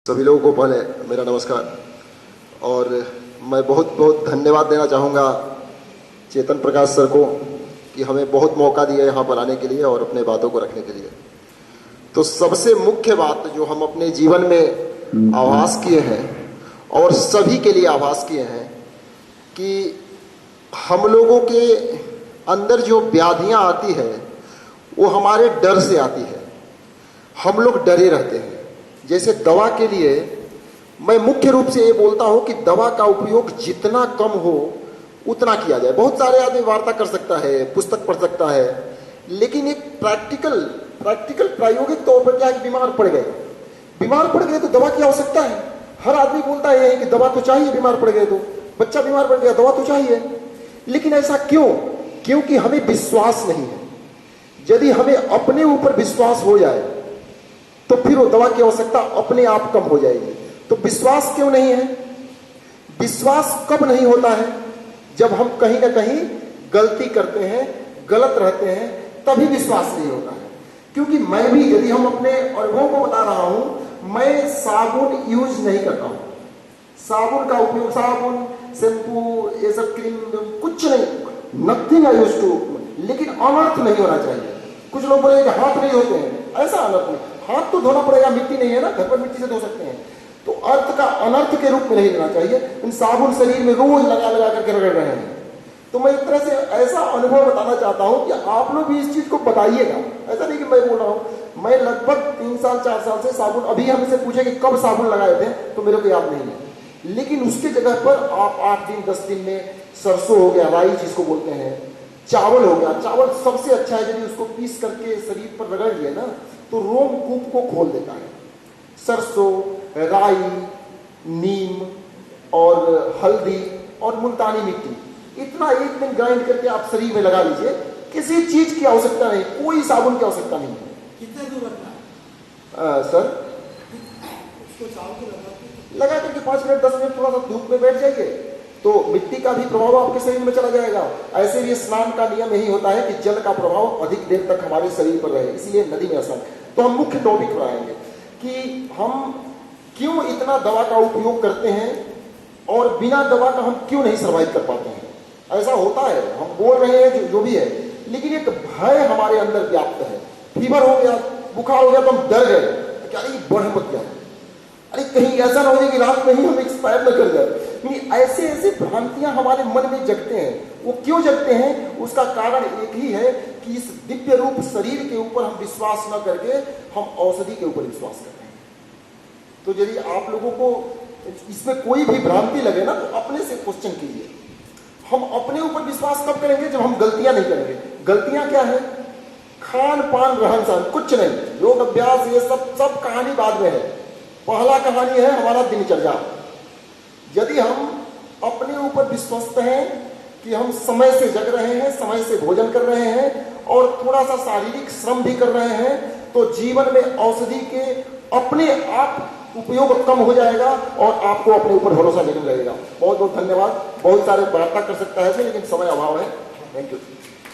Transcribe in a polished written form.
सभी लोगों को पहले मेरा नमस्कार। और मैं बहुत बहुत धन्यवाद देना चाहूँगा चेतन प्रकाश सर को कि हमें बहुत मौका दिया यहाँ पर आने के लिए और अपने बातों को रखने के लिए। तो सबसे मुख्य बात जो हम अपने जीवन में आभास किए हैं और सभी के लिए आभास किए हैं कि हम लोगों के अंदर जो व्याधियाँ आती है वो हमारे डर से आती है। हम लोग डरे रहते हैं। जैसे दवा के लिए मैं मुख्य रूप से ये बोलता हूँ कि दवा का उपयोग जितना कम हो उतना किया जाए। बहुत सारे आदमी वार्ता कर सकता है, पुस्तक पढ़ सकता है, लेकिन एक प्रैक्टिकल प्रायोगिक तौर पर क्या है कि बीमार पड़ गए तो दवा की आवश्यकता है। हर आदमी बोलता है कि दवा तो चाहिए, बीमार पड़ गए तो, बच्चा बीमार पड़ गया दवा तो चाहिए। लेकिन ऐसा क्यों? क्योंकि हमें विश्वास नहीं है। यदि हमें अपने ऊपर विश्वास हो जाए तो फिर वो दवा की आवश्यकता अपने आप कम हो जाएगी। तो विश्वास क्यों नहीं है? विश्वास कब नहीं होता है? जब हम कहीं ना कहीं गलती करते हैं, गलत रहते हैं, तभी विश्वास नहीं होता है। क्योंकि मैं भी, यदि हम अपने अनुभव को बता रहा हूं, मैं साबुन यूज नहीं करता हूं। साबुन का उपयोग, साबुन, शैम्पू, ये सब क्रीम, कुछ नहीं, नथिंग आई यूज टू। लेकिन अनर्थ नहीं होना चाहिए। कुछ लोग बोले कि हाथ नहीं धोते हैं, ऐसा अनर्थ नहीं। हाथ तो धोना पड़ेगा, मिट्टी नहीं है ना, घर पर मिट्टी से धो सकते हैं। तो अर्थ का अनर्थ के रूप में नहीं लेना चाहिए। इन साबुन शरीर में रोज लगा लगा करके रगड़ रहे हैं। तो मैं एक तरह से ऐसा अनुभव बताना चाहता हूं कि आप लोग भी इस चीज को बताइएगा। ऐसा नहीं कि मैं बोल रहा हूं। मैं लगभग 3 साल 4 साल से साबुन, अभी हमसे पूछे कि कब साबुन लगाए थे तो मेरे को याद नहीं है। लेकिन उसके जगह पर आप 8 दिन 10 दिन में सरसों हो गया, राई जिसको बोलते हैं, चावल हो गया। चावल सबसे अच्छा है, यदि उसको पीस करके शरीर पर रगड़ लिए ना तो रोमकूप को खोल देता है। सरसों, राई, नीम और हल्दी और मुल्तानी मिट्टी, इतना एक दिन ग्राइंड करके आप शरीर में लगा लीजिए। किसी चीज की आवश्यकता नहीं, कोई साबुन की आवश्यकता नहीं है। कितने दूर रखना है सर? उसको चावल को लगा करके 5 मिनट 10 मिनट थोड़ा सा धूप में बैठ जाइए तो मिट्टी का भी प्रभाव आपके शरीर में चला जाएगा। ऐसे भी स्नान का नियम यही होता है कि जल का प्रभाव अधिक देर तक हमारे शरीर पर रहे, इसलिए नदी में स्नान। तो हम मुख्य टॉपिक पर आएंगे कि हम क्यों इतना दवा का उपयोग करते हैं और बिना दवा का हम क्यों नहीं सर्वाइव कर पाते हैं। ऐसा होता है, हम बोल रहे हैं जो भी है, लेकिन एक भय हमारे अंदर व्याप्त है। फीवर हो गया, बुखार हो गया तो हम डर गए, क्या ये बढ़ मत गया, अरे कहीं ऐसा ना हो जाए कि रात में ही हम एक्सपायर न कर जाए। ऐसे ऐसे भ्रांतियां हमारे मन में जगते हैं। वो क्यों जगते हैं? उसका कारण एक ही है कि इस दिव्य रूप शरीर के ऊपर हम विश्वास न करके हम औषधि के ऊपर विश्वास कर रहे हैं। तो यदि आप लोगों को इसमें कोई भी भ्रांति लगे ना तो अपने से क्वेश्चन कीजिए। हम अपने ऊपर विश्वास कब करेंगे? जब हम गलतियां नहीं करेंगे। गलतियां क्या है? खान पान, रहन सहन, कुछ नहीं। योग अभ्यास, ये सब कहानी बाद में है। पहला कहानी है हमारा दिनचर्या। यदि हम अपने ऊपर विश्वस्त हैं कि हम समय से जग रहे हैं, समय से भोजन कर रहे हैं और थोड़ा सा शारीरिक श्रम भी कर रहे हैं, तो जीवन में औषधि के अपने आप उपयोग कम हो जाएगा और आपको अपने ऊपर भरोसा नहीं लगेगा। बहुत बहुत धन्यवाद। बहुत सारे वार्ता कर सकता है, लेकिन समय अभाव है। Thank you.